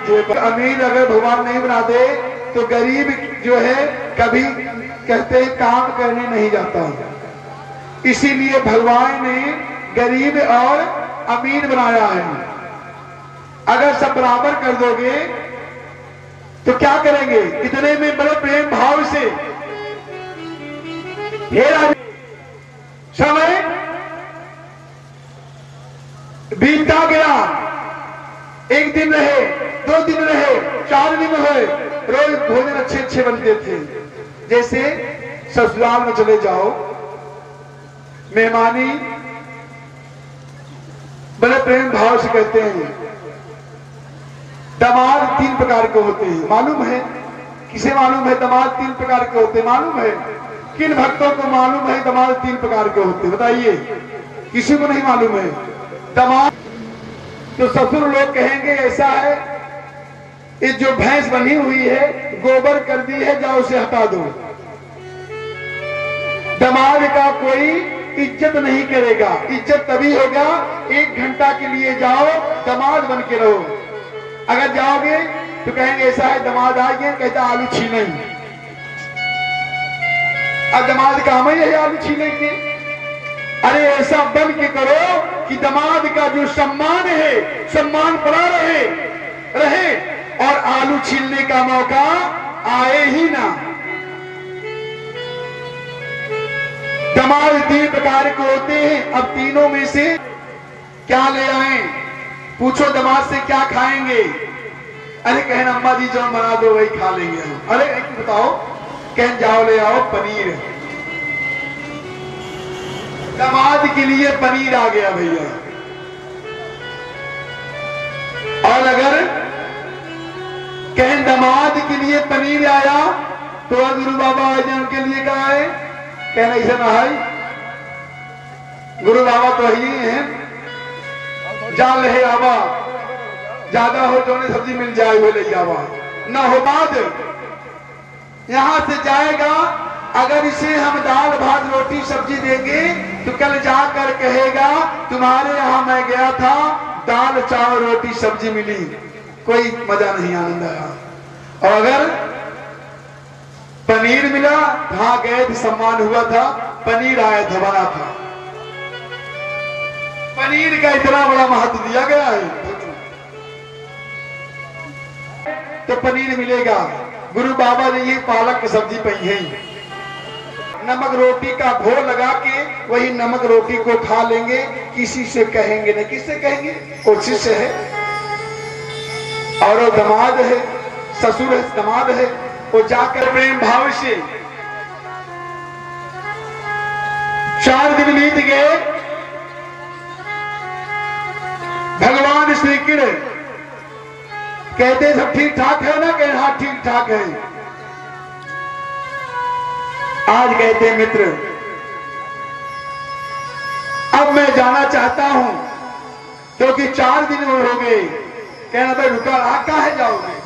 अमीर अगर भगवान नहीं बना दे तो गरीब जो है कभी कहते हैं काम करने नहीं जाता। इसीलिए भगवान ने गरीब और अमीर बनाया है। अगर सब बराबर कर दोगे तो क्या करेंगे? इतने में बड़े प्रेम भाव से समय बीतता गया। एक दिन रहे, 2 दिन रहे, 4 दिन हुए, रोज भोजन अच्छे अच्छे बनते थे। जैसे ससुराल में चले जाओ, मेहमानी बड़े प्रेम भाव से कहते हैं। दामाद 3 प्रकार के होते हैं, मालूम है? किसे मालूम है दामाद 3 प्रकार के होते हैं? मालूम है? किन भक्तों को मालूम है दामाद 3 प्रकार के होते हैं? बताइए, किसी को नहीं मालूम है। दामाद तो ससुर लोग कहेंगे ऐसा है, ये जो भैंस बनी हुई है गोबर कर दी है, जाओ उसे हटा दो। दामाद का कोई इज्जत नहीं करेगा। इज्जत तभी होगा 1 घंटा के लिए जाओ, दामाद बन के रहो। अगर जाओगे तो कहेंगे ऐसा है, दामाद आ गया, कहता आलू छीलें। अब दामाद काम ही है आलू छीलेंगे। अरे ऐसा बन के करो कि दामाद का जो सम्मान है, सम्मान पड़ा रहे और आलू छीलने का मौका आए ही ना। दामाद 3 प्रकार के होते हैं। अब तीनों में से क्या ले आए? पूछो दामाद से क्या खाएंगे? अरे कहना अम्मा जी जो बना दो वही खा लेंगे हम। अरे बताओ, कह जाओ ले आओ पनीर। दामाद के लिए पनीर आ गया भैया। और अगर कहें दामाद के लिए पनीर आया तो गुरु बाबा के लिए कहा है, कहना इसे ना है, गुरु बाबा तो ही है, जाल रहे आवा, ज्यादा हो तो उन्हें सब्जी मिल जाए वो ले आवा, ना हो बाद यहां से जाएगा। अगर इसे हम दाल भात रोटी सब्जी देंगे तो कल जाकर कहेगा तुम्हारे यहां मैं गया था, दाल चावल रोटी सब्जी मिली, कोई मजा नहीं, आनंद आया। और अगर पनीर मिला, वहां गए थे, सम्मान हुआ था, पनीर आया था, बना था। पनीर का इतना बड़ा महत्व दिया गया है तो पनीर मिलेगा। गुरु बाबा ने ये पालक की सब्जी पई है, नमक रोटी का भोर लगा के वही नमक रोटी को खा लेंगे, किसी से कहेंगे नहीं। किससे कहेंगे? कोशिश है। और वो दामाद है, ससुर है, दामाद है, वो जाकर प्रेम भाव से 4 दिन बीत गए। भगवान श्री कृष्ण कहते सब ठीक ठाक है ना? कहे हाँ ठीक ठाक है। आज कहते मित्र अब मैं जाना चाहता हूं क्योंकि 4 दिन हो गए। कहना भाई रुका, आप कहाँ जाओगे?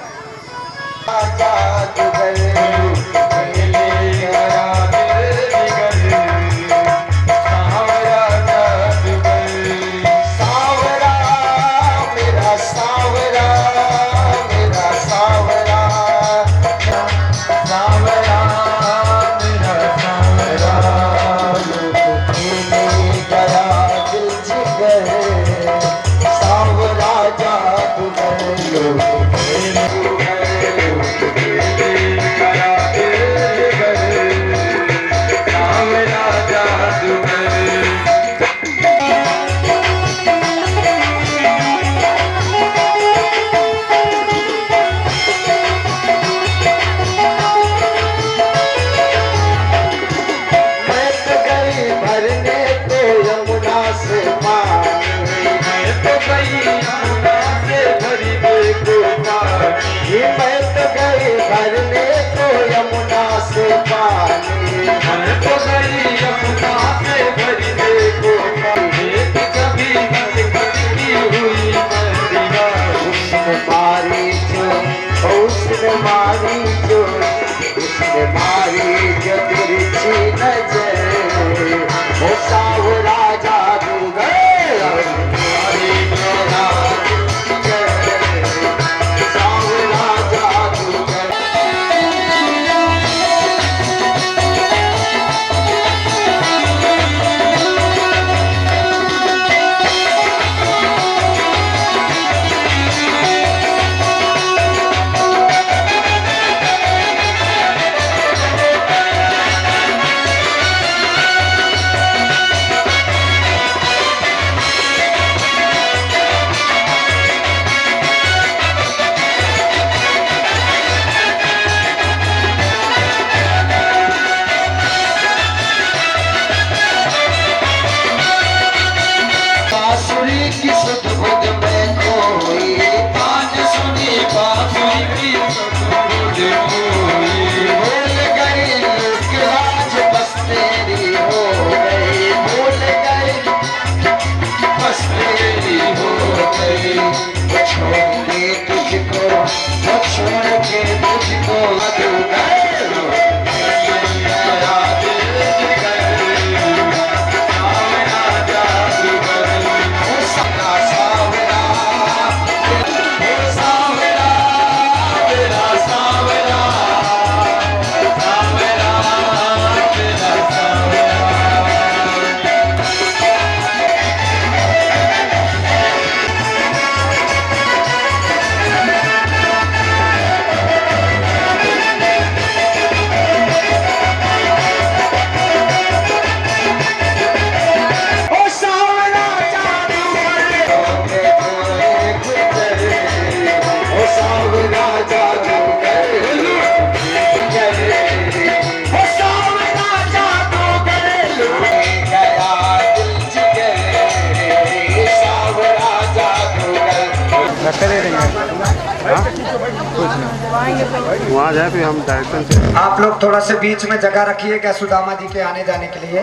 वहाँ जाए फिर हम डायरेक्शन से। आप लोग थोड़ा से बीच में जगह रखिएगा सुदामा जी के आने जाने के लिए।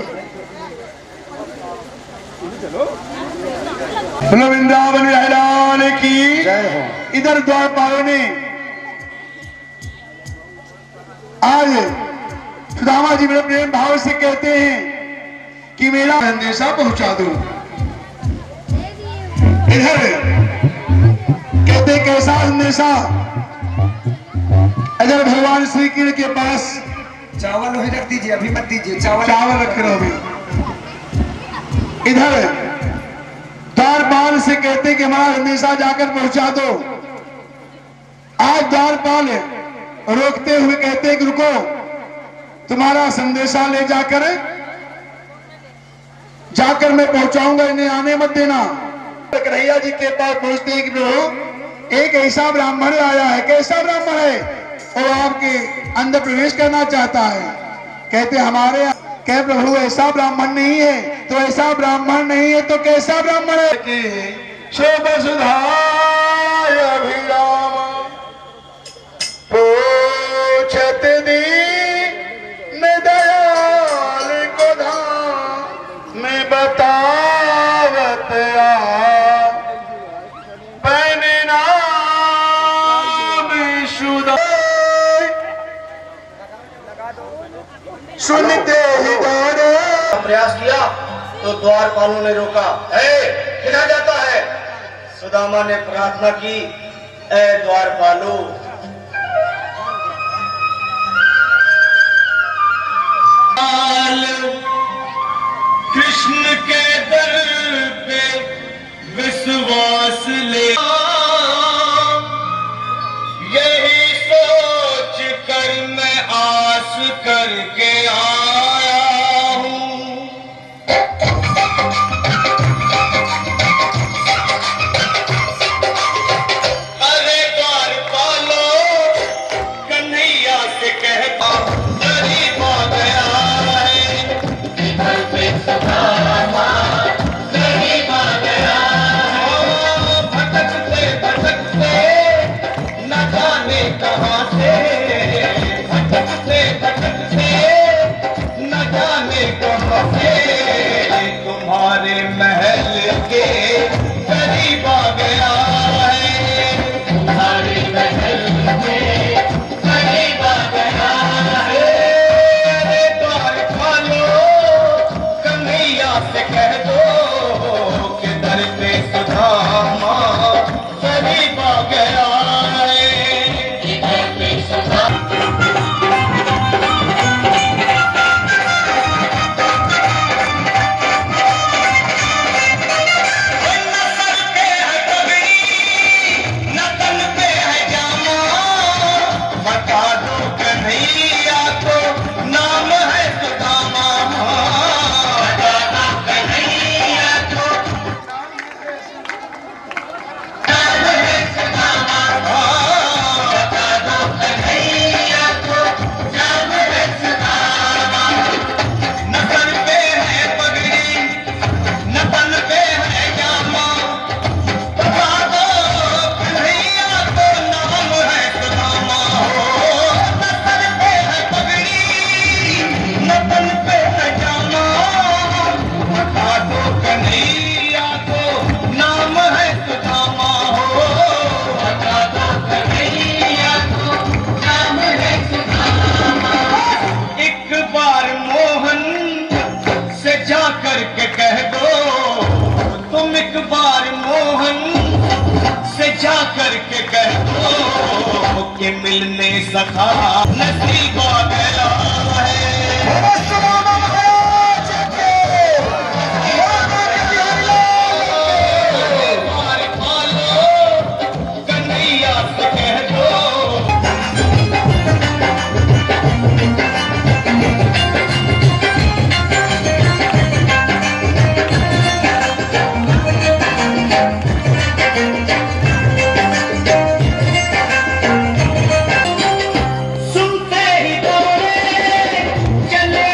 वृंदावन विहार की जय हो। इधर द्वारपालों ने आज सुदामा जी बड़े प्रेम भाव से कहते हैं कि मेरा संदेशा पहुंचा दो। इधर कहते कैसा संदेशा? अगर भगवान श्री कृष्ण के पास चावल वही रख दीजिए, अभी मत दीजिए चावल। चावल रख रहे हो अभी। इधर द्वारपाल से कहते कि हमारा संदेशा जाकर पहुंचा दो। आज द्वारपाल रोकते हुए कहते कि रुको, तुम्हारा संदेशा ले जाकर मैं पहुंचाऊंगा, इन्हें आने मत देना। कन्हैया जी के पास पहुंचते हैं कि प्रभु एक ऐसा ब्राह्मण आया है। कैसा ब्राह्मण है? और आपके अंदर प्रवेश करना चाहता है। कहते हमारे कह प्रभु ऐसा ब्राह्मण नहीं है। तो ऐसा ब्राह्मण नहीं है तो कैसा ब्राह्मण है? कि शुभ सुधाय अभिराम पूछत दीन दयाल को धाम में बतावत पैने नाम सुधाय सुनते ही दौड़े। प्रयास किया तो द्वारपालों ने रोका। किधर जाता है? सुदामा ने प्रार्थना की, ए द्वारपालो, कृष्ण के दर पे विश्वास ले, यही सोच कर मैं आस करके आया हूँ। अरे द्वारपालो, कन्हैया से कहता गरीब आ गया है, घर पे सुदामा गरीब आ गया। भटकते भटकते न जाने कहाँ से, भटकते भटकते न जाने कहाँ से, तुम्हारे महल के करीब आ गया है, तुम्हारे महल के करीब आ गया है। अरे द्वारपालो, कन्हैया से कह दो कि दर पे सुदामा करीब आ गया है, दर पे सुदामा। करके कह दो, तुम एक बार मोहन से जा करके कह दो कि मिलने सखा नसीब आ गया है। कन्हैया से कह दो, सुनते ही दौड़े चले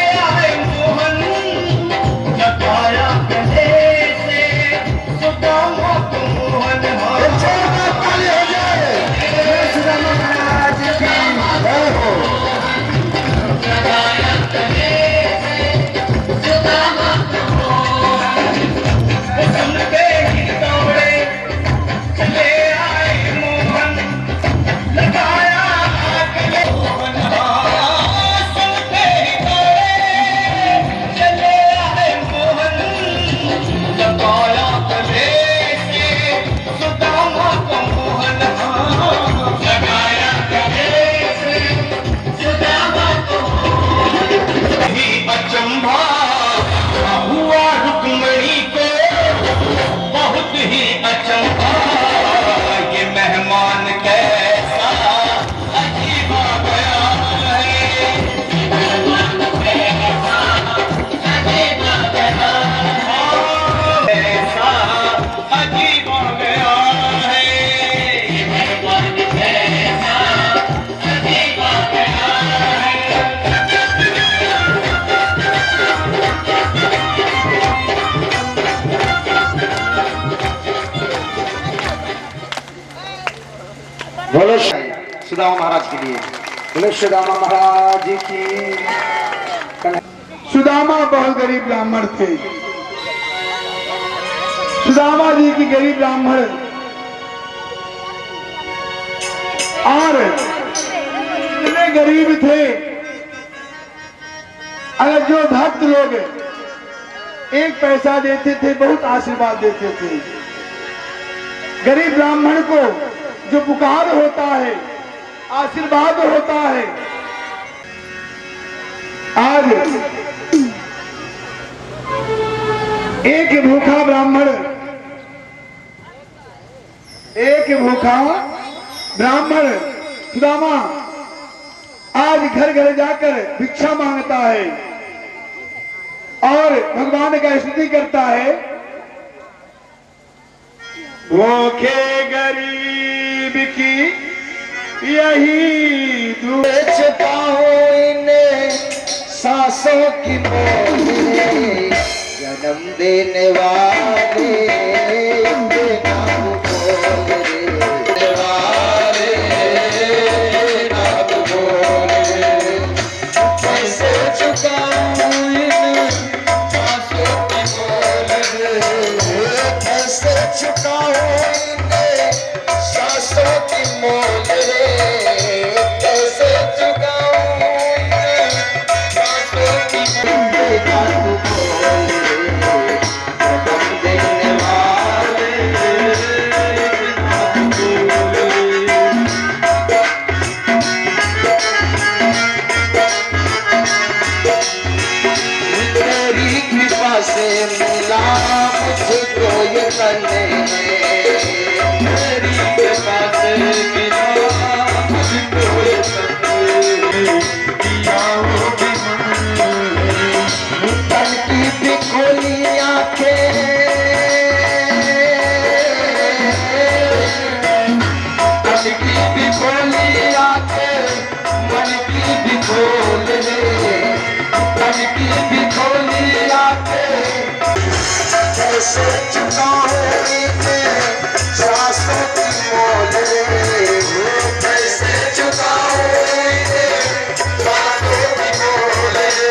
बोलो सुदामा महाराज के लिए, बोलो सुदामा महाराज की। सुदामा बहुत गरीब ब्राह्मण थे। सुदामा जी की गरीब ब्राह्मण और इतने गरीब थे, अगर जो भक्त लोग एक पैसा देते थे बहुत आशीर्वाद देते थे। गरीब ब्राह्मण को जो पुकार होता है, आशीर्वाद होता है। आज एक भूखा ब्राह्मण, सुदामा आज घर घर जाकर भिक्षा मांगता है और भगवान का स्तुति करता है। भूखे गरीब की यही बेचता हूँ इन्हें सांसों की मोल, जन्म देने वाले इनके नाम बोल रे, नाम बोल रे। कैसे चुकाऊं इन सांसों की मोल रे, कैसे चुकाऊं इन सांसों की मोल रे, कैसे चुकाऊं इन सांसों की मोल से मिला मुझको ये करने, मेरी कृपा से मिला मुझको ये करने, दिया वो भी तन की भी खोली आंखें, तन की भी खोली आंखें, मन की भी खोल रे, तन की भी खोली आंखें। कैसे चुकाऊं इन्हें सांसों की मोल रे, कैसे चुकाऊं इन्हें सांसों की मोल रे,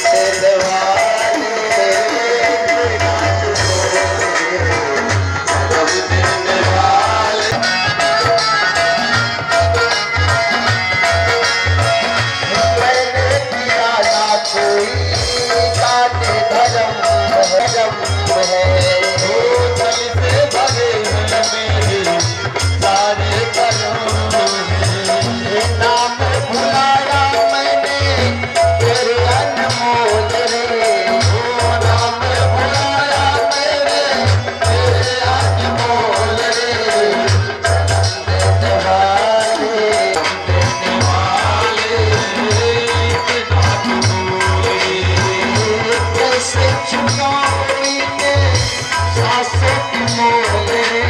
देने वाले देने वाले। मैंने किया ना कोई काटे धर्म है, वो जल से भरे हैं मेरे सारे कर्म हैं। नाम भुलाया मैंने तेरे अनमोल रे, वो नाम भुलाया मैंने तेरे अनमोल रे। देने वाले कैसे चुकाऊं इन्हें सांसों की मोल रे,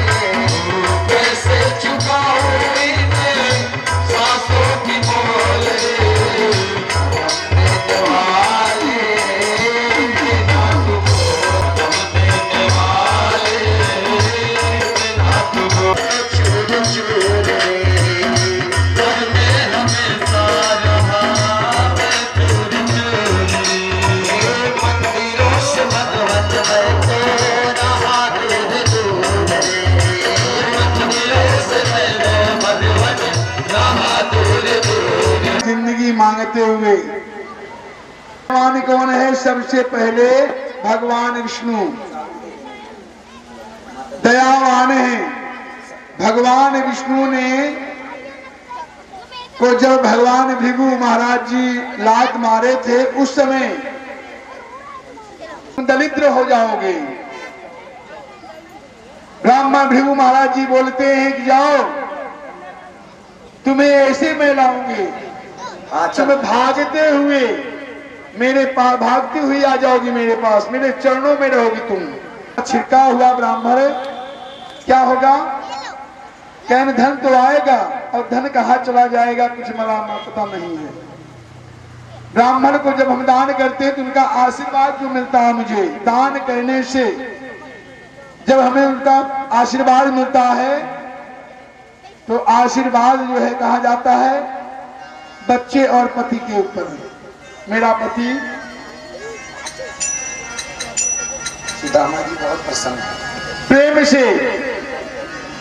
कैसे चुकाऊं इन्हें सांसों की मोल रे। देने वाले नाथ देने वाले नाथ चूर चूर रे, घर में हमेशा रहा मैं चूर चूर रे, मंदिरों से भगवत मैं तो रहा दूर दूर रे, मंदिरों से मैं भगवत रहा दूर दूर। जिंदगी मांगते हुए भगवान कौन है? सबसे पहले भगवान विष्णु दयावान है। भगवान विष्णु ने को जब भगवान भृगु महाराज जी लात मारे थे, उस समय दरिद्र हो जाओगे। ब्राह्मण भृगु महाराज जी बोलते हैं कि जाओ, तुम्हें ऐसे मैं लाऊंगी, तुम भागते हुए मेरे पास, भागती हुई आ जाओगी मेरे पास, मेरे चरणों में रहोगी तुम। छिड़का हुआ ब्राह्मण क्या होगा? कहने धन तो आएगा और धन कहाँ चला जाएगा कुछ मलामा पता नहीं है। ब्राह्मण को जब हम दान करते हैं तो उनका आशीर्वाद जो मिलता है, मुझे दान करने से जब हमें उनका आशीर्वाद मिलता है तो आशीर्वाद जो है कहा जाता है बच्चे और पति के ऊपर। मेरा पति सुदामा जी बहुत प्रसन्न है। प्रेम से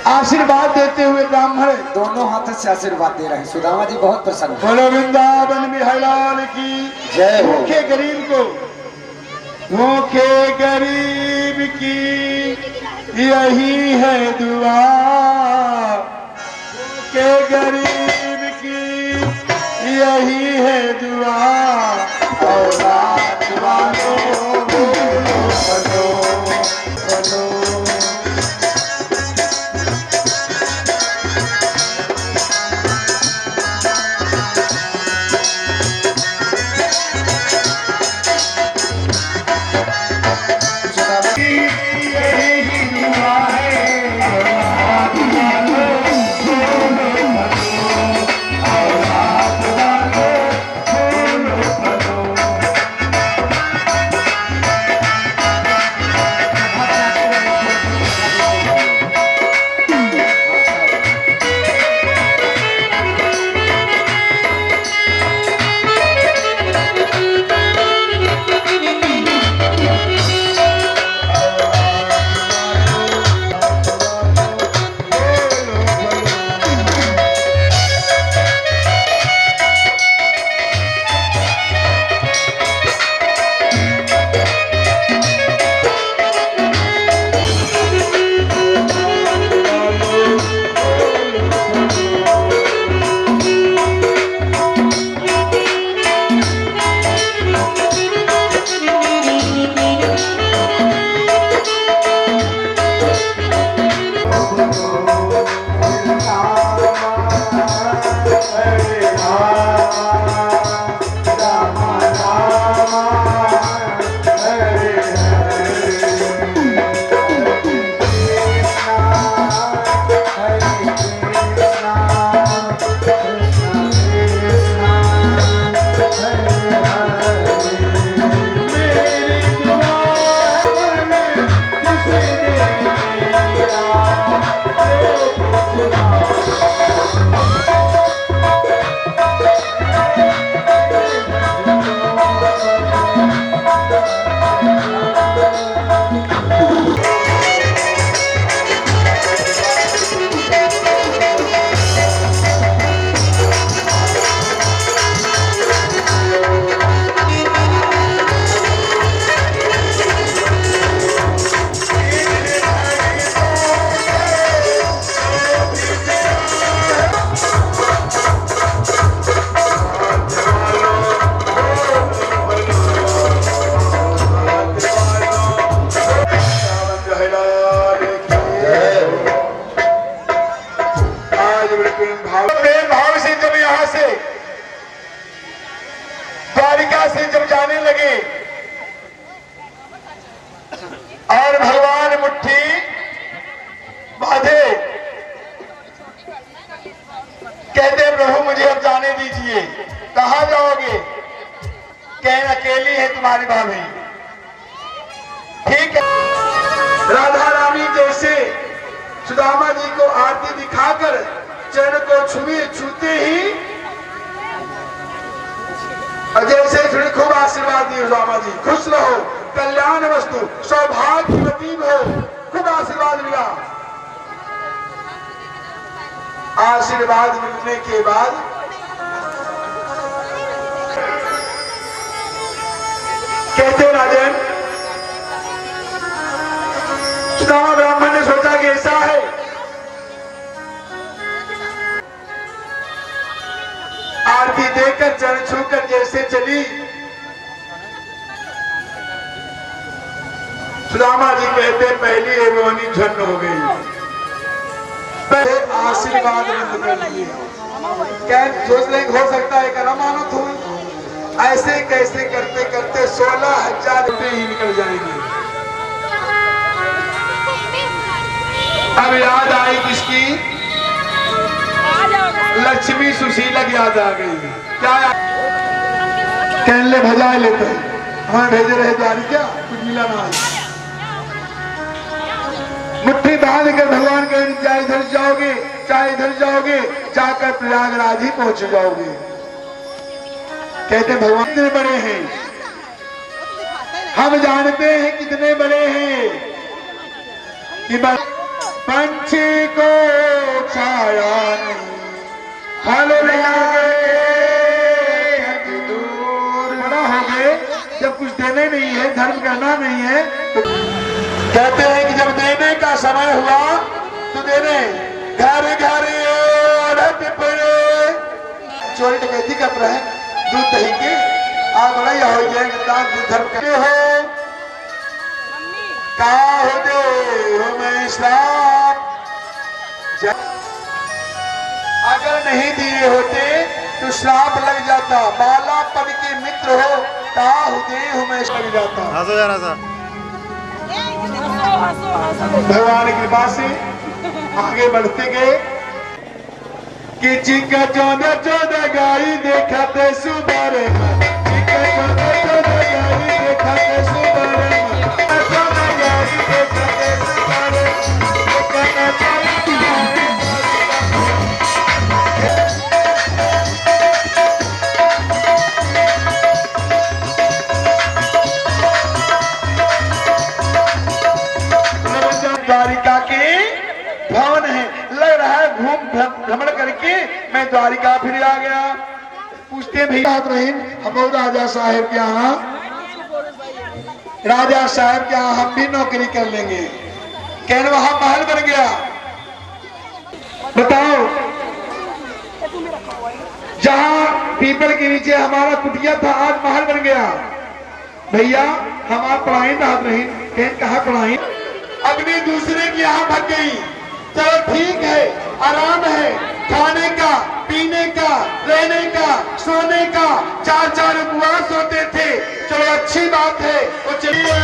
आशीर्वाद देते हुए ब्राह्मण दोनों हाथों से आशीर्वाद दे रहे हैं। सुदामा जी बहुत प्रसन्न है। बोलो वृंदावन बिहारी लाल की जय हो। भूखे गरीब को, भूखे गरीब की यही है दुआ, भूखे गरीब की यही है दुआ, औलाद वालों बोलो बोलो बोलो। प्रेम भाव से जब यहाँ से द्वारिका से जब जाने लगे और भगवान मुट्ठी बांधे, कहते प्रभु मुझे अब जाने दीजिए। कहाँ जाओगे? कह अकेली है तुम्हारी भाभी। ठीक है। राधा रानी जैसे सुदामा जी को आरती दिखाकर चरण को छूते ही जैसे थोड़ी खूब आशीर्वाद दिए सुदामा जी, खुश रहो, कल्याण वस्तु, सौभाग्यवती हो, खूब आशीर्वाद मिला। आशीर्वाद मिलने के बाद कहते राजन, सुदामा ब्राह्मण ने सोचा कि ऐसा है, आरती देकर चरण छूकर जैसे चली, सुदामा जी कहते पहली एवनी झन हो गई। पहले आशीर्वाद बंद कर लिए। क्या सोच रहे हो सकता है कर मानत हो? ऐसे कैसे करते करते 16,000 रुपये ही निकल जाएंगे। अब याद आई किसकी? लक्ष्मी सुशीला की याद आ गई। क्या कहने भजा लेते हैं, हमें भेजे रहे द्वारिका, कुछ मिला ना। मुट्ठी बांध कर भगवान कहेंगे चाहे इधर जाओगे चाहे इधर जाओगे, जाकर प्रयागराज ही पहुंच जाओगे। कहते भगवान कितने बड़े हैं, हम जानते हैं कितने बड़े हैं कि पंछी को छाया नहीं, फल लागे दूर। बड़ा हो गए जब कुछ देने नहीं है, धर्म करना नहीं है, तो कहते हैं कि जब देने का समय हुआ तो देने घर घर चोरी डकैती कर रहे हैं, दूध दही के आ बड़ा या हो जाएंगे दूध धर्म करते हो का हो दे हो मैं इस्लाम। अगर नहीं दिए होते तो श्राप लग जाता, बालापन के मित्र हो का हो दे हो मैं लग जाता। हंसो जरा सा। भगवान की कृपा से आगे बढ़ते गए कि चिका चौदह चौदह गाई देखा थे सुबह, चिका चौदह चौदह गाई देखा थे सुबह, चौदह गाई देखा थे द्वारिका के भवन है, लग रहा है घूम भ्रमण करके मैं द्वारिका फिर आ गया। पूछते भैया हम राजा साहेब के यहाँ, राजा साहब के यहाँ हम भी नौकरी कर लेंगे। कहने वहां महल बन गया। बताओ, जहां पीपल के नीचे हमारा कुटिया था आज महल बन गया। भैया हमारा पढ़ाई रात रही, कहा पढ़ाई अग्नि दूसरे की यहाँ भग गई। चलो ठीक है, आराम है, खाने का पीने का रहने का सोने का, 4-4 उपवास होते थे। चलो अच्छी बात है, वो चलिए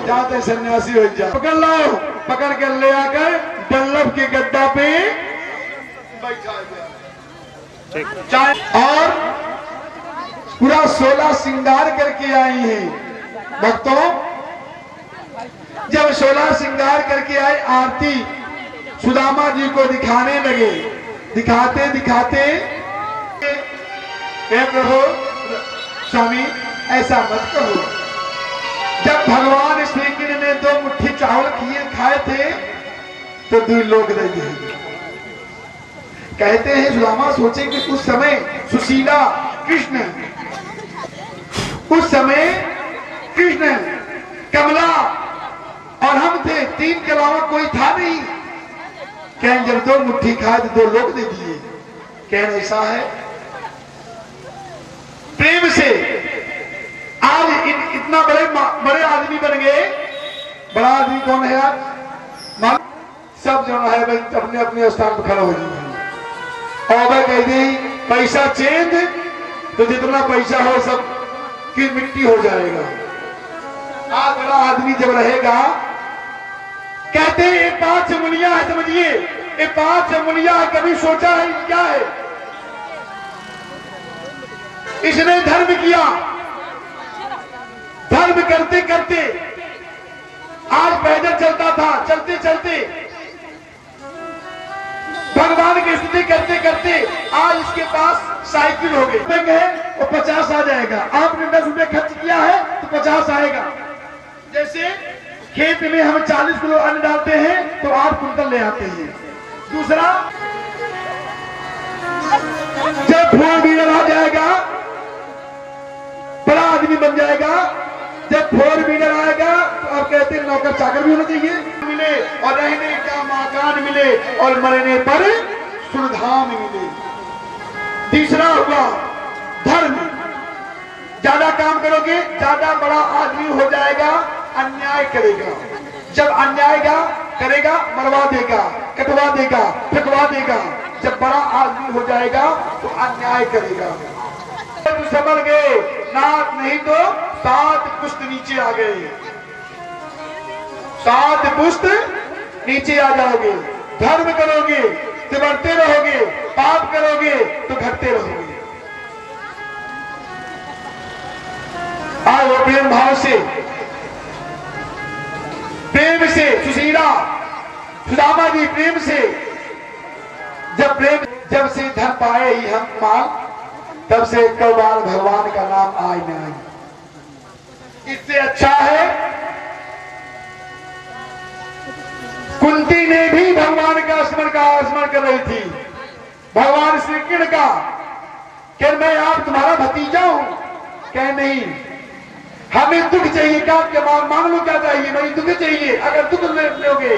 जाते सन्यासी हो जाए। पकड़ लो, पकड़ कर ले आकर बल्लभ के गद्दा पे बैठा गया। और पूरा 16 श्रृंगार करके आई हैं भक्तों। जब 16 श्रृंगार करके आए, आरती सुदामा जी को दिखाने लगे। दिखाते दिखाते प्रभु स्वामी ऐसा मत कहो। जब भगवान श्री कृष्ण ने 2 मुट्ठी चावल खाए थे तो 2 लोग रह गए। कहते हैं सुदामा सोचे कि उस समय सुशीला कृष्ण, उस समय कृष्ण कमला और हम थे, 3 के अलावा कोई था नहीं। कहें जब 2 मुट्ठी खाए तो 2 लोग दे दिए। कहना ऐसा है प्रेम से आज इतना बड़े आदमी बन गए। बड़ा आदमी कौन है आज? सब जो है अपने अपने स्थान पर खड़ा हो जाए। और वह कह दी पैसा चेंज तो जितना पैसा हो सब की मिट्टी हो जाएगा। आज बड़ा आदमी जब रहेगा, कहते हैं ये 5 मुनिया है, समझिए ये 5 मुनिया है। कभी सोचा है क्या है? इसने धर्म किया, धर्म करते करते आज पैदल चलता था, चलते चलते भगवान की स्तुति करते करते आज इसके पास साइकिल हो गई। वो 50 आ जाएगा। आपने 10 रुपए खर्च किया है तो 50 आएगा। जैसे खेत में हम 40 किलो अन्न डालते हैं तो 8 कुंटल ले आते हैं। दूसरा, जब 4 व्हीलर आ जाएगा बड़ा आदमी बन जाएगा। जब 4 व्हीलर आएगा तो आप कहते हैं नौकर चाकर भी होना चाहिए, मिले और रहने का मकान मिले और मरने पर सुरधाम मिले। तीसरा हुआ धर्म। ज्यादा काम करोगे ज्यादा बड़ा आदमी हो जाएगा, अन्याय करेगा। जब अन्याय करेगा मरवा देगा, कटवा देगा, फेंकवा देगा। जब बड़ा आदमी हो जाएगा तो अन्याय करेगा। संभल गए, नाथ नहीं तो 7 पुष्ट नीचे आ गए, 7 पुष्ट नीचे आ जाओगे। धर्म करोगे तो बढ़ते रहोगे, पाप करोगे तो घटते रहोगे। आओ प्रेम भाव से, प्रेम से सुशीला सुदामा जी, प्रेम से जब से धन पाए ही हम माल, तब से कबाल भगवान का नाम आए न आए। इससे अच्छा है कुंती ने भी भगवान का स्मरण कर रही थी, भगवान श्री कृष्ण का, कि मैं आप तुम्हारा भतीजा हूं। कह नहीं, हमें दुख चाहिए, क्या मांग लो, क्या चाहिए, मुझे दुख चाहिए। अगर दुख लोगे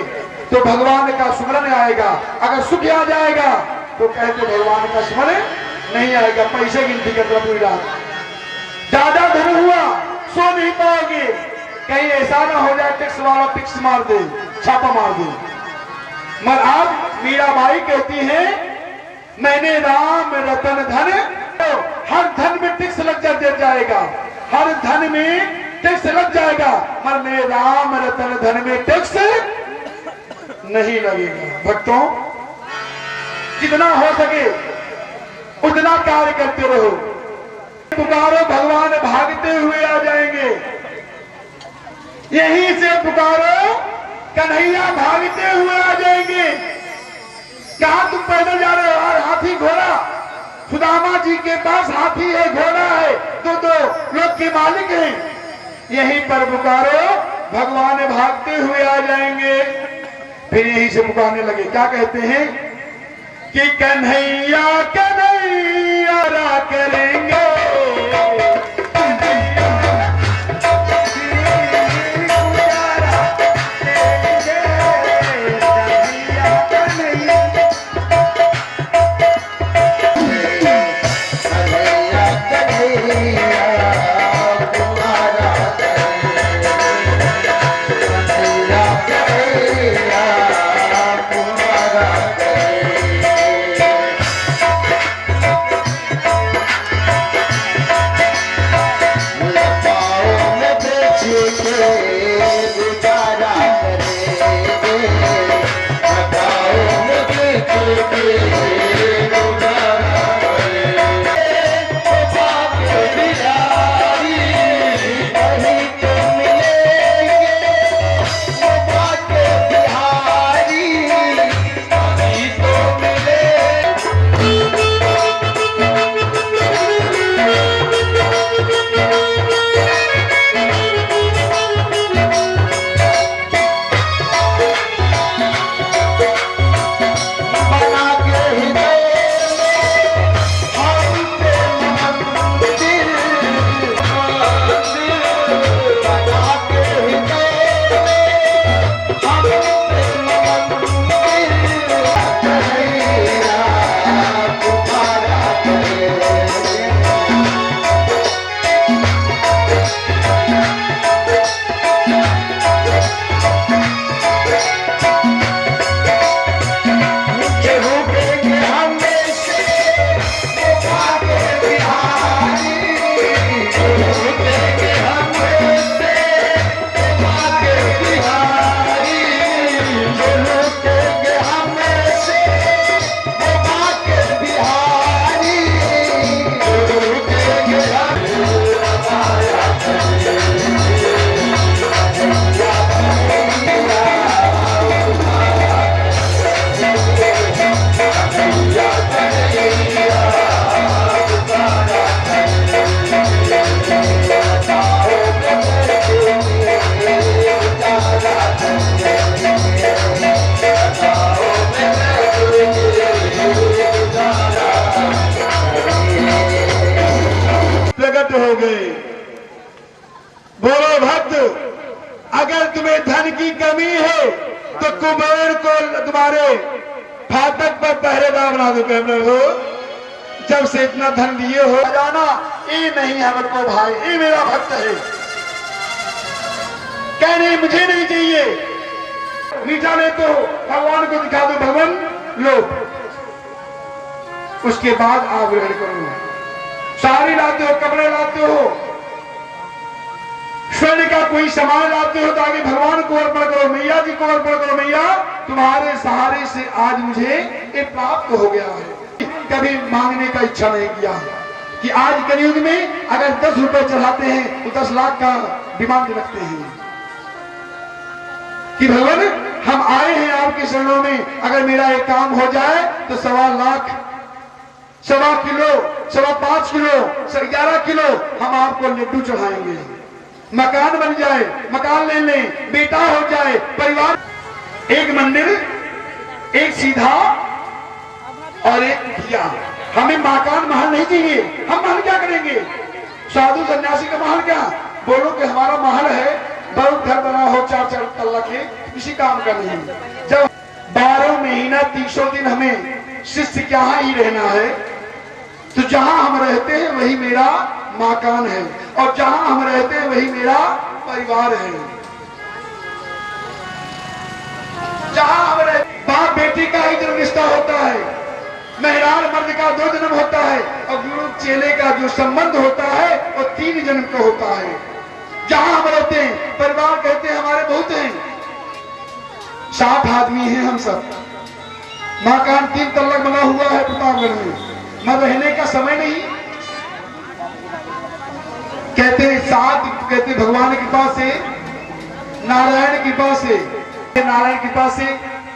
तो भगवान का स्मरण आएगा, अगर सुख आ जाएगा तो कहते भगवान का स्मरण नहीं आएगा। पैसे गिनती कर पूरी रात, ज्यादा धन हुआ सो नहीं पाओगे, कहीं ऐसा ना हो जाए टैक्स वाला टैक्स मार दे, छापा मार दे। मगर आप मीराबाई कहती है, मैंने राम रतन धन, हर धन में टैक्स लग जाएगा, हर धन में टैक्स लग जाएगा, मगर मेरे राम रतन धन में टैक्स नहीं लगेगा। भक्तों, जितना हो सके उतना कार्य करते रहो, पुकारो भगवान भागते हुए आ जाएंगे। यहीं से पुकारो कन्हैया भागते हुए आ जाएंगे। कहां तुम पैदल जा रहे हो? और हाथी घोड़ा, सुदामा जी के पास हाथी है, घोड़ा है, दो लोग के मालिक हैं। यहीं पर पुकारो भगवान भागते हुए आ जाएंगे। फिर यहीं से पुकारने लगे, क्या कहते हैं कि कन्हैया कन्हैया रा करेंगे, हो गए। बोलो भक्त, अगर तुम्हें धन की कमी है तो कुबेर को तुम्हारे फाटक पर पहरेदार बना दो। कैमरे हो, जब से इतना धन लिए हो जाना, ये नहीं है हमको भाई, ये मेरा भक्त है, कहने मुझे नहीं चाहिए। नीचा ले तो भगवान को दिखा दो, भगवान लो, उसके बाद आप ग्रहण करो। साड़ी लाते हो, कपड़े लाते हो, स्वर्ण का कोई सामान लाते हो तो आगे भगवान को अर्पण करो, मैया जी को अर्पण करो। मैया तुम्हारे सहारे से आज मुझे ये प्राप्त हो गया है। कभी मांगने का इच्छा नहीं किया कि आज कलयुग में अगर 10 रुपए चढ़ाते हैं तो 10 लाख का डिमांड रखते हैं कि भगवान हम आए हैं आपके शरणों में, अगर मेरा एक काम हो जाए तो 1.25 लाख, 1.25 किलो, 5.25 किलो, 11 किलो हम आपको लड्डू चढ़ाएंगे। मकान बन जाए, मकान ले लें, बेटा हो जाए, परिवार, एक मंदिर, एक सीधा और एक किया। हमें मकान महल नहीं चाहिए। हम महल क्या करेंगे? साधु सन्यासी का महल क्या? बोलो कि हमारा महल है, बहुत घर बना हो 4-4 तल्ला के, किसी काम का नहीं। जब 12 महीना 300 दिन हमें शिष्य क्या ही रहना है, तो जहां हम रहते हैं वही मेरा मकान है, और जहां हम रहते हैं वही मेरा परिवार है। जहां हम रहते, बाप बेटी का ही जन्म रिश्ता होता है, मेहरान मर्द का 2 जन्म होता है, और गुरु चेले का जो संबंध होता है वो 3 जन्म का होता है। जहां हम रहते हैं, परिवार कहते हैं हमारे बहुत हैं, 60 आदमी हैं हम सब। मकान 3 तल्ला बना हुआ है प्रतापगढ़ में, मैं रहने का समय नहीं। कहते साथ, कहते भगवान की कृपा से, नारायण की कृपा से, नारायण की कृपा से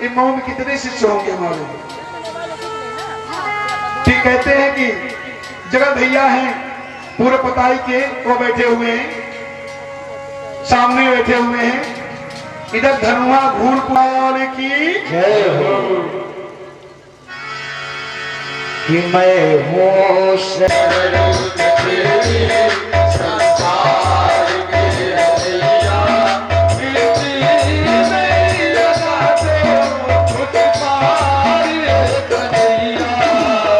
इन मऊ में कितने शिष्य होंगे हमारे। ठीक कहते हैं कि जगत भैया हैं पूरे पताई के, वो बैठे हुए हैं, सामने बैठे हुए हैं। इधर धनुआ घूर कुमार की जय हो कि मैं हूँ शरण तेरे संसार के रैया, मेरी लगा दो खुद पार कन्हैया।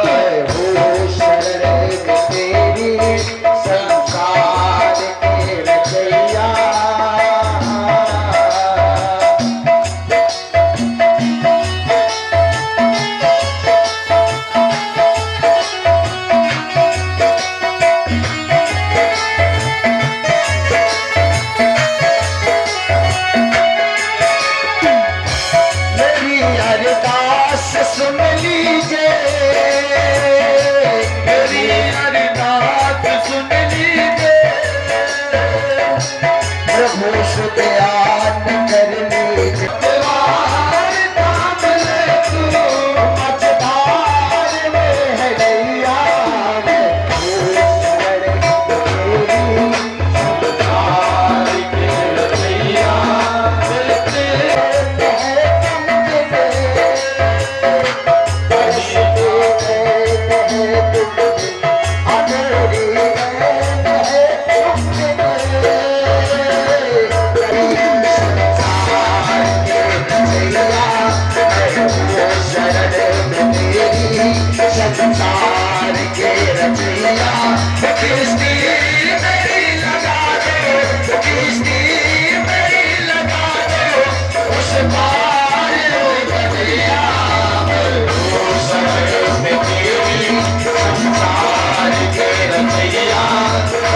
मैं हूँ शरण तेरी संसार के रचैया। सुन लीजिए मेरी अरदास, सुन लीजिए प्रभु से ध्यान कर लीजिए। मझधार में है नैया, संसार के रचैया। किस्ती मेरी लगा दो, किस्ती मेरी लगा दो, उस पार कन्हैया। उस में तेरी संसार के रचैया,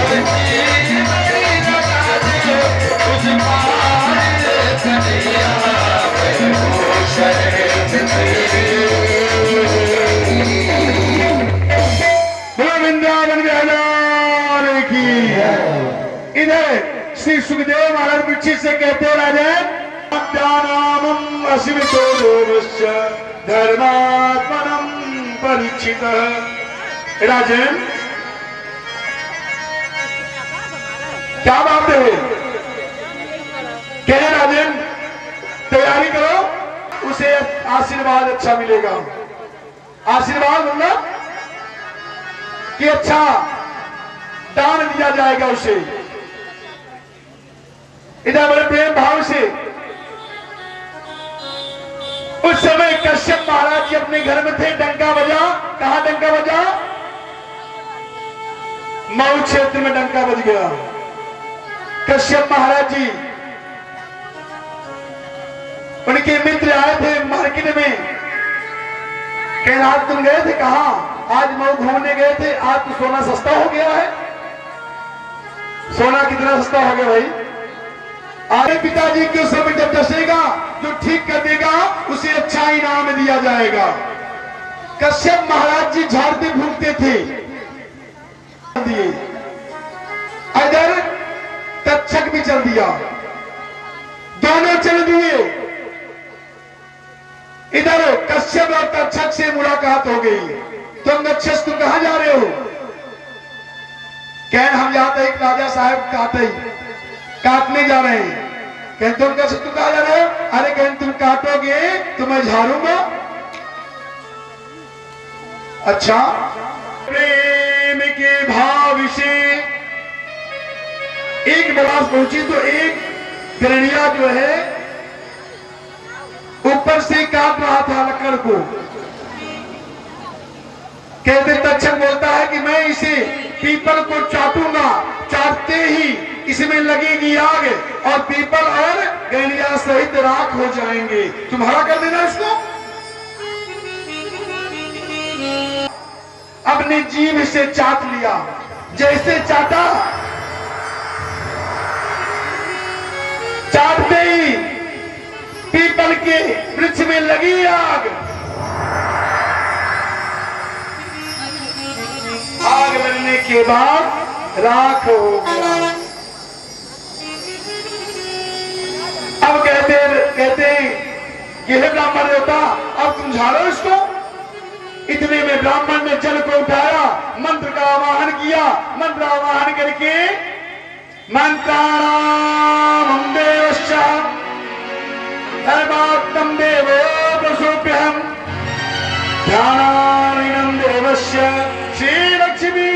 किस्ती मेरी लगा दो, उस पार कन्हैया। उस में तेरी इधर श्री सुखदेव महाराज पीछे से कहते हैं, राजन ज्ञानामं असीमितो देवस्य धर्मात्मनं परीक्षितः। राजन क्या बात है? कहे राजन तैयारी करो, उसे आशीर्वाद अच्छा मिलेगा। आशीर्वाद मतलब कि अच्छा दान दिया जाएगा उसे। इधर बड़े प्रेम भाव से उस समय कश्यप महाराज जी अपने घर में थे, डंका बजा। कहां डंका बजा? मऊ क्षेत्र में डंका बज गया। कश्यप महाराज जी, उनके मित्र आए थे मार्केट में, कह आज तुम गए थे? कहा आज मऊ घूमने गए थे। आज तो सोना सस्ता हो गया है। सोना कितना सस्ता हो गया भाई? आगे पिताजी के समय जब दसेगा, जो ठीक कर देगा उसे अच्छा इनाम दिया जाएगा। कश्यप महाराज जी झाड़ते फूकते थे, इधर तक्षक भी चल दिया, दोनों चल दिए। इधर कश्यप और तक्षक से मुलाकात हो गई। तुम नक्षस तुम कहां जा रहे हो? कह हम जाते एक राजा साहब काटने जा रहे हैं। कह तुम कैसे तुम कहा जा रहे हो? अरे कह तुम काटोगे तो मैं झाड़ूंगा। अच्छा, प्रेम के भाव से एक बरात पहुंची तो एक गरणिया जो है ऊपर से काट रहा था लकड़ को। कहते तक्षक बोलता है कि मैं इसे पीपल को चाटूंगा, चाटते ही इसमें लगेगी आग और पीपल और गैनिया सहित राख हो जाएंगे। तुम्हारा कर देना इसको। अपनी जीभ से चाट लिया, जैसे चाटा चाटते ही पीपल के वृक्ष में लगी आग। आग लगने के बाद राख हो गया। अब कहते कि हे ब्राह्मण देवता, अब तुम झाड़ो इसको। इतने में ब्राह्मण ने जल को उठाया, मंत्र का आवाहन किया। मंत्र आवाहन करके मंत्राणाम देवश्च सर्वात्म देवो प्रसोप्यहम् ध्यानानिनं देवस्य श्री लक्ष्मी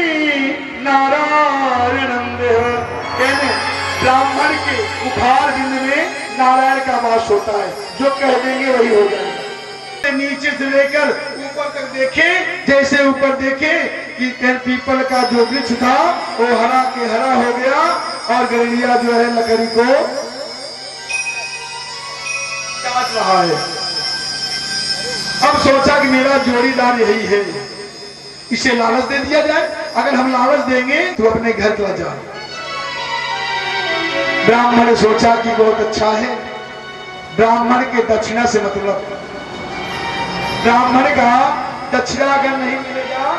नारायणं देव। कहने ब्राह्मण के उखाड़ बिंद में नारायण का वास होता है, जो कह देंगे वही हो जाएगा। नीचे से लेकर ऊपर तक देखे, जैसे ऊपर देखे कि पीपल का जो वृक्ष था वो हरा के हरा हो गया और गैनिया जो है लकड़ी को काट रहा है। अब सोचा कि मेरा जोड़ीदार यही है, इसे लालच दे दिया जाए। अगर हम लालच देंगे तो अपने घर चला जा। ब्राह्मण ने सोचा कि बहुत अच्छा है। ब्राह्मण के दक्षिणा से मतलब, ब्राह्मण का दक्षिणा अगर नहीं मिलेगा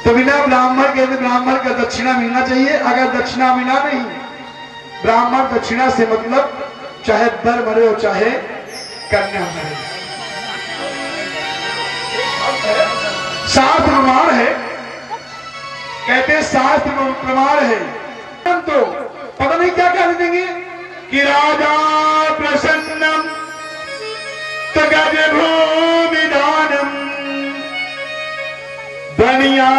तो बिना ब्राह्मण के ब्राह्मण का दक्षिणा मिलना चाहिए। अगर दक्षिणा मिला नहीं, ब्राह्मण दक्षिणा से मतलब चाहे बर मरे और चाहे कन्या मरे। शास्त्र प्रमाण है, कहते शास्त्र प्रमाण है। तो पता नहीं क्या कह देंगे कि राजा प्रसन्नम गज भूमि दानम, बनिया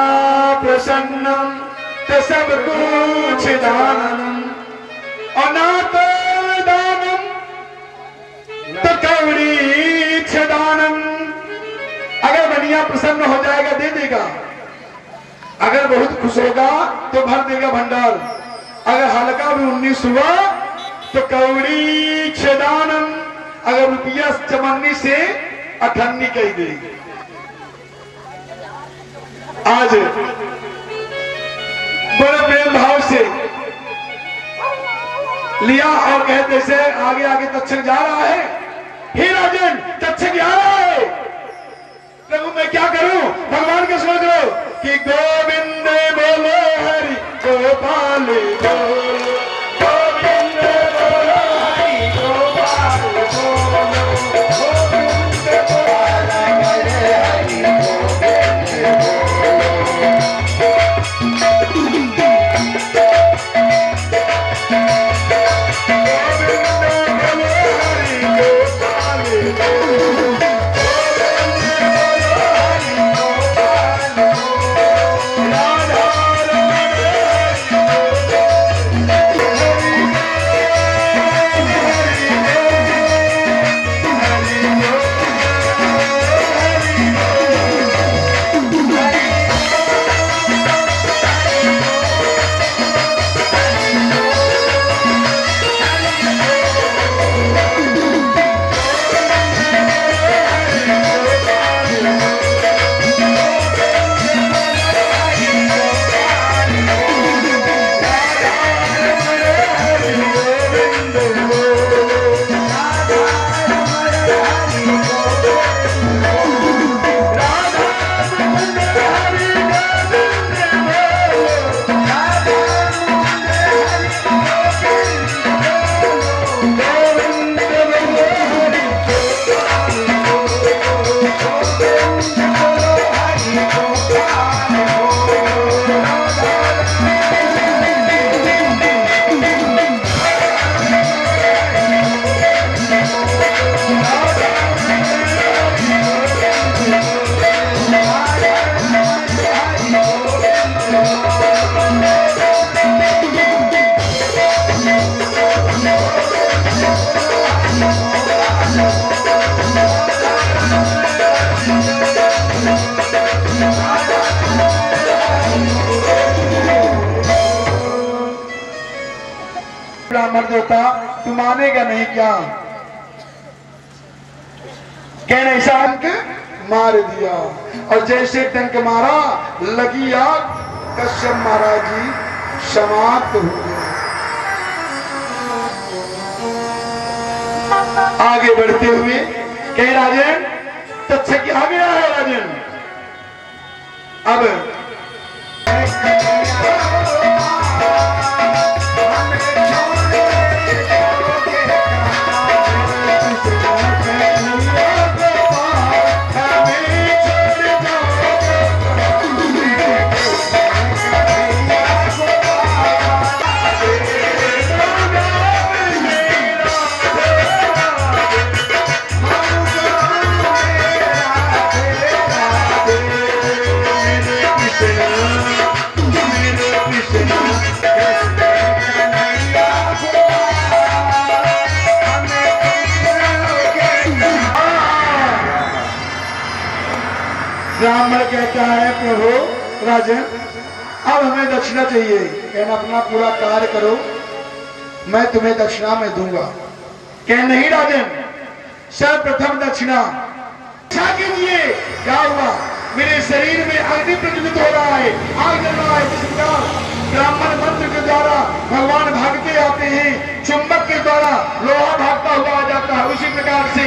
प्रसन्नम तो सब कुछ दानम, अनाथ दानम तो कौड़ी दानम। अगर बनिया प्रसन्न हो जाएगा दे देगा, अगर बहुत खुश होगा तो भर देगा भंडार, अगर हल्का भी 19 हुआ तो कौड़ी दानम, अगर रुपया चमन्नी से 98 कही देगी। आज बड़े प्रेम भाव से लिया और कहते से आगे आगे तक्षक जा रहा है। हे राजन, तक्षक जा रहा है। प्रभु मैं क्या करूं? भगवान के स्मरण करो कि गोविंद बोलो हरि गोपाल बोलो, गोविंद बोलो हरि गोपाल बोलो, गोविंद बोलो हरि गोविंद मर्द होता तू मानेगा नहीं क्या? कहने ऐसा अंक मार दिया और जैसे डंक मारा लगी आग, कश्यप महाराज जी समाप्त हो गए। आगे बढ़ते हुए कहे राजन तत्सक आ गया है राजन। अब ब्राह्मण कहता है प्रभु राजन अब हमें दक्षिणा चाहिए। कहना अपना पूरा कार्य करो, मैं तुम्हें दक्षिणा में दूंगा। कह नहीं राजन सर्वप्रथम दक्षिणा कीजिए। क्या हुआ? मेरे शरीर में अग्नि प्रज्वलित हो रहा है, आग जल रहा है। जिस प्रकार ब्राह्मण मंत्र के द्वारा भगवान भागते आते हैं, चुंबक के द्वारा लोहा भागता हुआ आ जाता है, उसी प्रकार से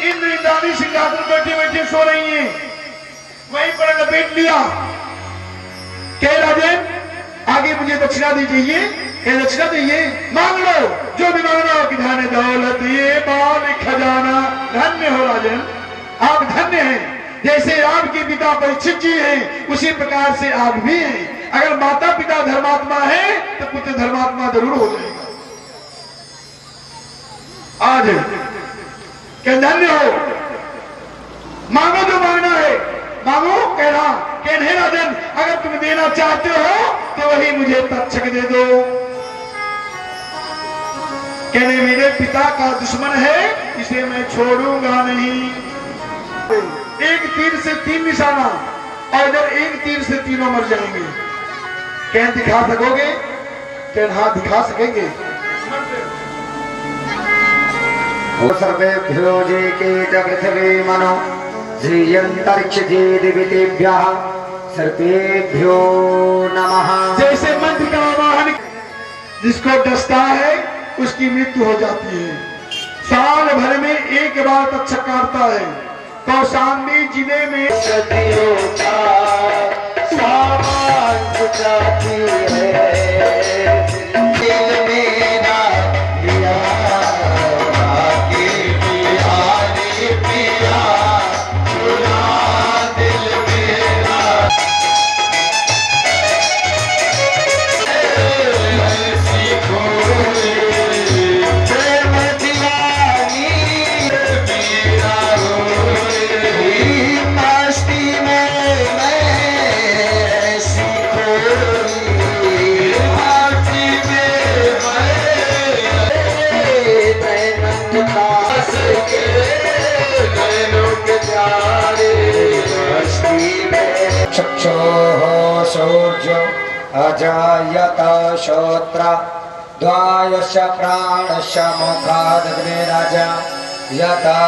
इंद्र इंद्राणी सिंहासन बैठे बैठे सो रही हैं, वहीं पर लपेट लिया। कह राजन आगे मुझे दक्षिणा दी चाहिए। कह दक्षिणा चाहिए, मांग लो जो भी मांगना हो। कि धन दौलत ये माल खजाना। धन्य हो राजन, आप धन्य हैं। जैसे आपके पिता परीक्षित जी हैं उसी प्रकार से आप भी हैं। अगर माता पिता धर्मात्मा है तो पुत्र धर्मात्मा जरूर हो जाएगा। आज क्या धन्य हो, मांगो जो मांगना है मांगो। कहना कहने राजन अगर तुम देना चाहते हो तो वही मुझे तक्षक दे दो। कहने मेरे पिता का दुश्मन है, इसे मैं छोड़ूंगा नहीं। एक तीर से 3 निशाना और इधर एक तीर से तीनों मर जाएंगे। कह दिखा सकोगे? कह हाँ दिखा सकेंगे। सर्वेभ्यो जे के च पृथिवी मनो श्रीयंतरिक्ष जे देवतेभ्यः सर्वेभ्यो नमः। जैसे मंत्र का आवाहन जिसको डसता है उसकी मृत्यु हो जाती है। साल भर में एक बार तक्षक काटता है। कौशाम्बी जिले में सदियों का सामान जुटाती है। दिल मेरा पिया बाकी पिया रे पिया चुरा दिल मेरा। ऐसी कोई प्रेम दीवानी मेरा मस्ती में मैं ऐसी कोई मस्ती में मैं पास के नैनों के प्यारे मस्ती में। चक्षुः सूर्यो अजायत श्रोत्र द्वायस्य प्राणस्य मुखादग्निराजा यथा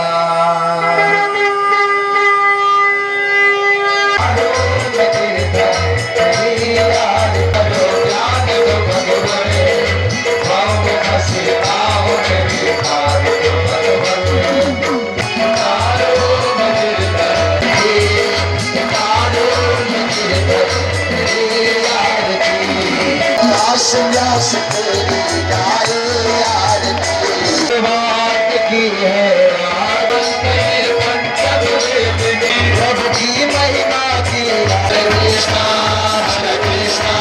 की है प्रभु की महिमा की। हरे कृष्णा हरे कृष्णा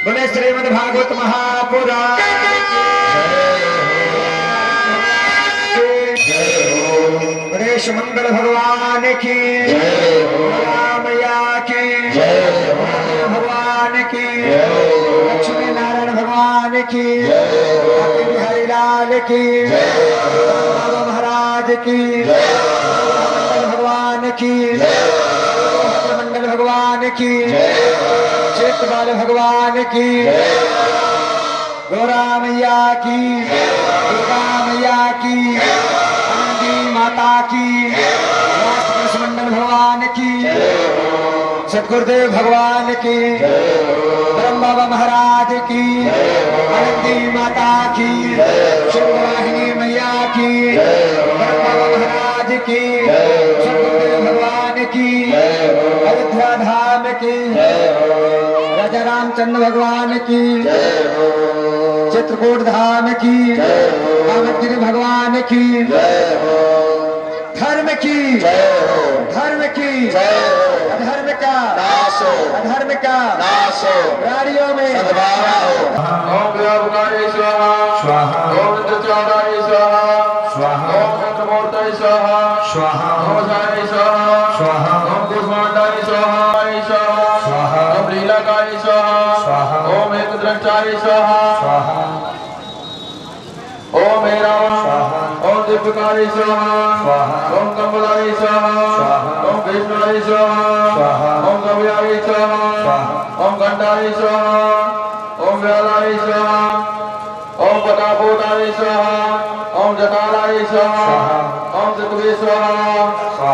बोले श्रीमद् भागवत महापुराण गणेश मंगल भगवान की रामया की भगवान की लक्ष्मी नारायण की, बिहारी लाल की, बाबा महाराज की, मंडल भगवान की, मंडल भगवान की, चित्रबाल भगवान की, गौरा मैया की, दुर्गा मैया की, नंदी माता की, राष्ट्रकृष्ण मंडल भगवान की, सदगुरुदेव भगवान की, ब्रह्म बाबा महाराज की, नंदी माता की, शिववाहिनी मैया की, ब्रह्म बाबा महाराज की, सदगुरुदेव भगवान की, अयोध्या धाम की, राजा रामचंद्र भगवान की, चित्रकूट धाम की, कामतगिरी भगवान की, धर्म की, धर्म की, अधर्म का अधर्म का प्राणियों में ओम व्यापकाय स्वाहा स्वाहा ओम नित्यानाय स्वाहा स्वाहा ओम चंद्रमूर्तये स्वाहा स्वाहा ओम साय स्वाहा स्वाहा ओम कुष्मांडाय स्वाहा स्वाहा ओम लीलाकाय स्वाहा स्वाहा ओम एकदृष्टाय स्वाहा स्वाहा ओम ऐरावत स्वाहा ओम दिव्यकाय स्वाहा स्वाहा ओम कमलाय स्वाहा स्वाहा ओम कृष्णाय स्वाहा स्वाहा ओम कव्याय स्वाहा स्वाहा ओम घंटाय स्वाहा ओम व्यालाय स्वाहा ओम पटापोताय स्वाहा ओम जटालाय स्वाहा ओम जतवे स्वाहा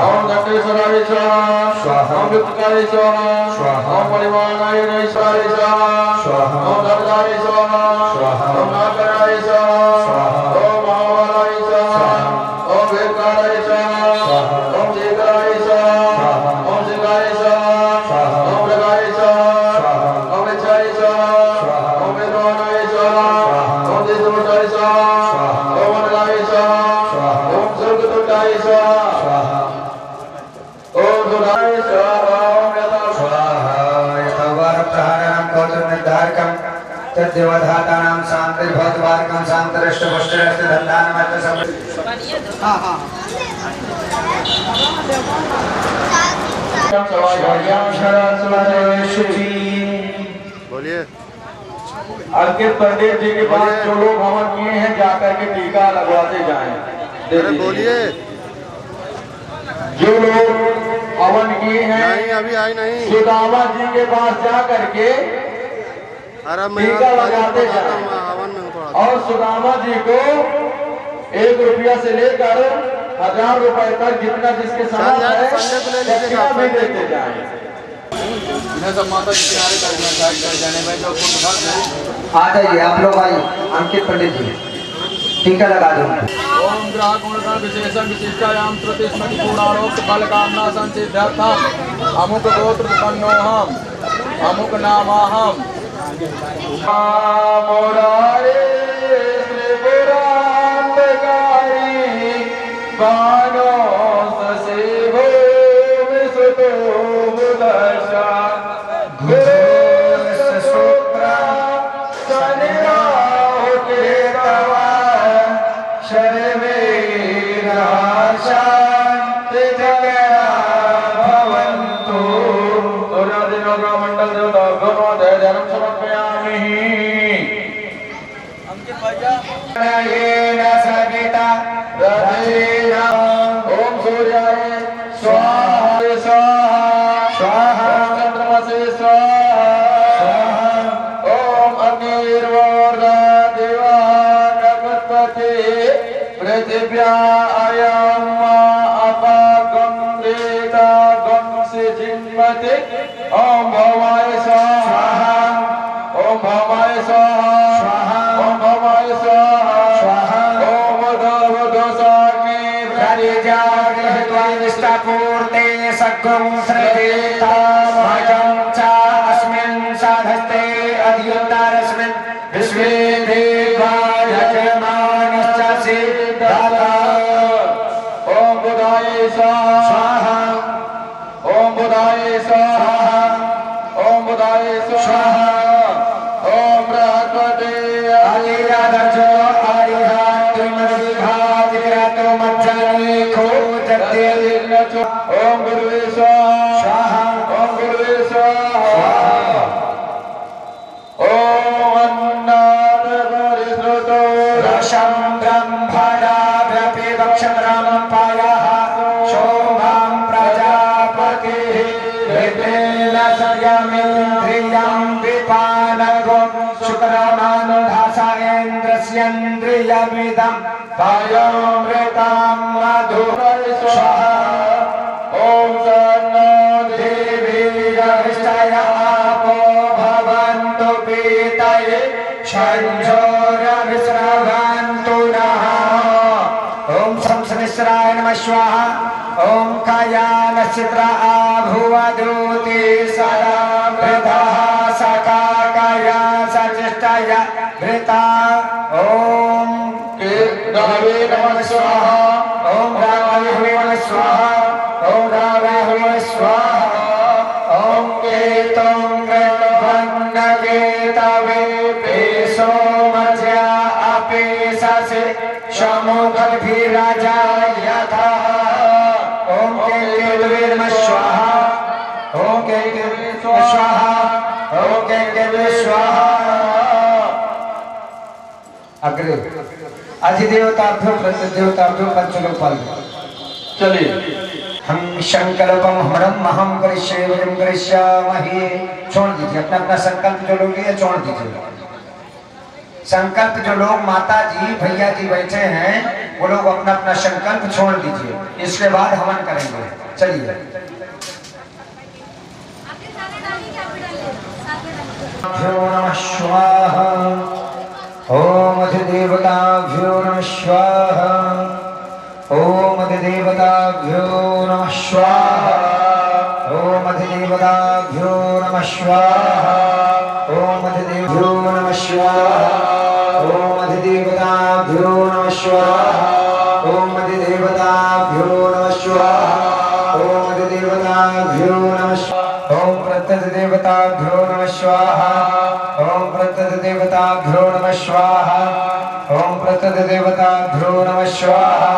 ओम दंडेश्वराय स्वाहा ओम युक्तकाय स्वाहा ओम परिवाराय स्वाहा ओम धर्माय स्वाहा ओम नागराय स्वाहा ओम महावाराय स्वाहा ओम वेदकाराय स्वाहा ओम शेखराय स्वाहा ओम शिवाय स्वाहा ओम रगाय स्वाहा ओम विचाय स्वाहा ओम वेदवानाय स्वाहा ओम देशमुटाय स्वाहा ओम अनलाय स्वाहा ओम स्वर्गदूताय स्वाहा ओम सुराय स्वाहा ओम यथा स्वाहा यथावार प्रहाराणां कौतुक निर्धारकं तद्देवधातानां शान्तिर्भवद्वारकं शान्तरिष्टपुष्टिरस्ति धन्धानमत्र बोलिए। अंकित पंडित जी के पास जो लोग हवन किए हैं जाकर के टीका लगवाते जाएं। अरे बोलिए। जो लोग हवन किए हैं नहीं अभी आई नहीं। सुदामा जी के पास जा करके अरे मैं टीका लगाते जाएं हवन में हूँ थोड़ा। और सुदामा जी को 1 रुपया से लेकर 1000 रुपए तक जितना जिसके साथ यार, है संडे को ले लीजिएगा। दक्षिणा भी देते जाएं। आ जाइए आप लोग आइए अंकित पंडित जी टीका लगा दो ओम ग्रह गुण विशेषण विशिष्टायाम त्रुतिस्मति पूर्णारोक्त फल कामना संसिद्ध्यर्थम अमुक गोत्र उत्पन्नोहम अमुक नामाहम मोरारे त्रिपुरांतकारी बानो ससेवो विसुतो बुदशा ओम सूर्याय स्वाहा स्वाहा चंद्रमसे स्वाहा ओम अग्निर्वोर्धा देवा नगतपते पृथिव्या अयम अपागम देता गम से जिन्मते ओम भवाय स्वाहा ओम भवाय स्वाहा ओम भवाय स्वाहा ओम धर्मदोषाग्नि पूर्ते सगं श्रदेता भजं च अस्मिन् साधस्ते अधियोत्तरस्मिन् विश्वे देवा यजमानश्च सिद्धाता ओम बुधाय स्वाहा ओम बुधाय स्वाहा ओम बुधाय स्वाहा ओम बृहस्पति आदिराधर्जो आदिहात्रिमदिघातिग्रातो मज्जने खो जगते ओम गुरुवे स्वाहा ओम गुरुवे स्वाहा ओम अन्नाद यमिदं वायुमृतं मधु स्वाहा ओम सन्नो देवी रविष्टय आपो भवन्तु पीतये संजोरविस्रवन्तु नः ओम शंसमिश्राय नमः स्वाहा ओम कायानचित्रा भुवदूति सदा वृथा सकाकया सचिष्टय वृता ओम केदावे नमः स्वाहा ओम रावे नमः स्वाहा ओम रावे नमः स्वाहा ओम केतं गणभन्नकेतवे पेशो मज्या अपेशसे शमुखभिराजा यथा ओम केतवे नमः स्वाहा ओम केतवे स्वाहा ओम केतवे स्वाहा अग्रे अधिदेवताभ्यो प्रतिदेवताभ्यो पंचलोकपाल चलिए हम संकल्पम हमरम महम करिष्ये वयम करिष्यामहि छोड़ दीजिए अपना अपना संकल्प जो लोग लिए छोड़ दीजिए संकल्प जो लोग माता जी भैया जी बैठे हैं वो लोग अपना अपना संकल्प छोड़ दीजिए इसके बाद हवन करेंगे चलिए भ्यो नमः स्वाहा ओम अधिदेवताभ्यो नमः स्वाहा ओम अधिदेवताभ्यो नमः स्वाहा ओम अधिदेवताभ्यो नमः स्वाहा ओम अधिदेवताभ्यो नमः स्वाहा ओम अधिदेवताभ्यो नमः स्वाहा ओम अधिदेवताभ्यो नमः स्वाहा ओम अधिदेवताभ्यो नमः स्वाहा ओम प्रत्यदेवताभ्यो नमः स्वाहा ओम प्रत्यदेवताभ्यो नमः स्वाहा ओम प्रत्यदेवताभ्यो नमः स्वाहा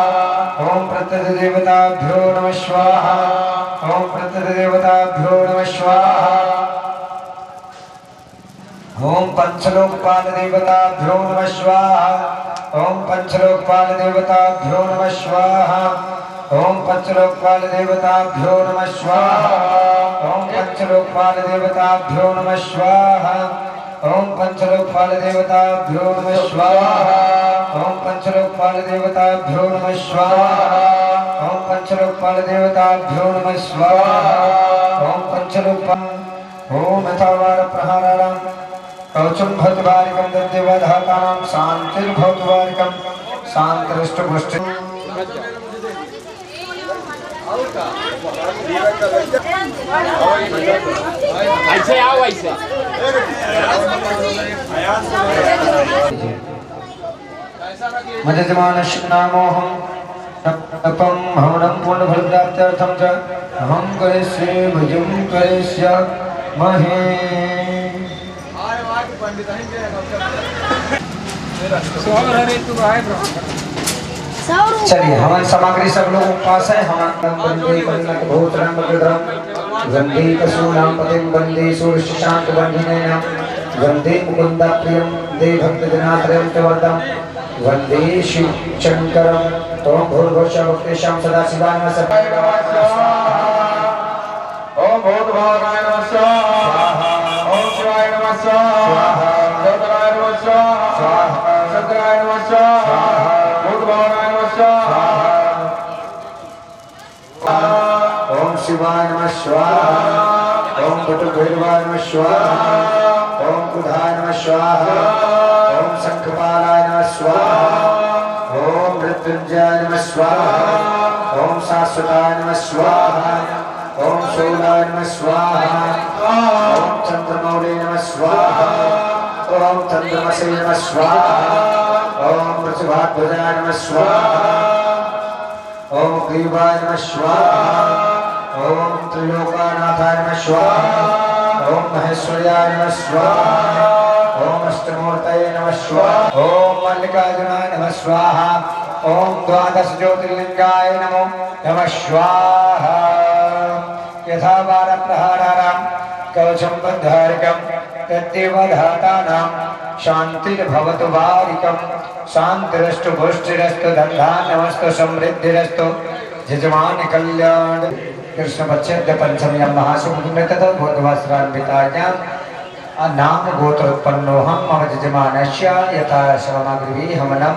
ओम प्रत्यदेवताभ्यो नमः स्वाहा ओम प्रत्यदेवताभ्यो नमः स्वाहा ओम पंचलोकपाल देवताभ्यो नमः स्वाहा ओम पंचलोकपाल देवताभ्यो नमः स्वाहा ओम पंचलोकपाल देवताभ्यो नमः स्वाहा ओम पंचलोकपाल देवताभ्यो नमः स्वाहा ओम पंचलोकपाल देवताभ्यो नमः स्वाहा ओम पंचलोकपाल देवताभ्यो नमः स्वाहा ओम पंचलोकपाल देवताभ्यो नमः स्वाहा ओम पंचलोकपाल ओम यथावार प्रहाराणां कवचम भद्रवारिकं दद्देवधातानां शान्तिर्भवद्वारिकं शान्तिरष्टपुष्टि ऐसे आओ ऐसे मजजमानश्नामोऽहं नपं हवनं पूर्णफलप्राप्त्यर्थं च अहं करिष्ये भजं करिष्यामहे चलिए हवन सामग्री सब लोगों के पास है हवन वंदे पशूनां पतिं वंदे सूर्यशांत वंदिनेन वंदे मुकुंद प्रियं दे भक्तजनात्रयं च वरदं वंदे शिव शंकरं ओम भूर्भुवस्सुः भक्तेषां सदा शिवाय नमः ओम भूतभावनाय नमः स्वाहा ओम शिवाय नमः स्वाहा सदाय नमः स्वाहा सदाय नमः स्वाहा भूतभावनाय नमः स्वाहा ओम शिवाय नमः स्वाहा ओम वटुभैरवाय नमः स्वाहा ओम क्रोधाय नमः स्वाहा ओम शंखपालाय नमः स्वाहा ओम मृत्युंजयाय नमः स्वाहा ओम शाश्वताय नमः स्वाहा ओम शूलाय नमः स्वाहा ओम चंद्रमौले नमः स्वाहा ओम चंद्रमसे नमः स्वाहा ओम वृषभाध्वजाय नमः स्वाहा ओम ग्रीवाय नमः स्वाहा ओम त्रिलोकानाथाय नमः स्वाहा ओम महेश्वर्याय नमः स्वाहा ओम अष्टमूर्तये नमः स्वाहा ओम मल्लिकार्जुनाय नमः स्वाहा ओम द्वादश ज्योतिर्लिंगाय नमः स्वाहा यथा वारप्रहाराणां कवचं बद्धारिकं तद्देवधातानां शान्तिर्भवतु वारिकं शान्तिरस्तु पुष्टिरस्तु धन्धान्यमस्तु समृद्धिरस्तु यजमान कल्याण कृष्ण पक्षेद्य पंचम्यां महाशुभमृततो भूतवस्त्रान्वितायां नाम गोत्रोत्पन्नोऽहं मम यजमानस्य यथा सामग्री हमनम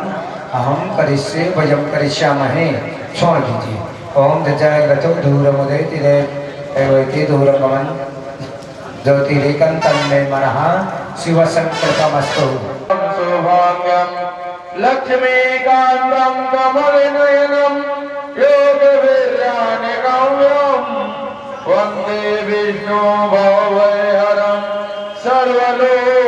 अहम करिष्ये वयम करिष्यामहे। छोड़ दीजिए। ओम जजाग्रतो दूरमुदेति एवैति दूरमवन ज्योतिरेकं तन्मे मनः शिवसंकल्पमस्तु। सौभाग्यं लक्ष्मीकान्तं कमलनयनं योगवीर्यानिकाम्यं वन्दे विष्णु भवभयहरं सर्वलोक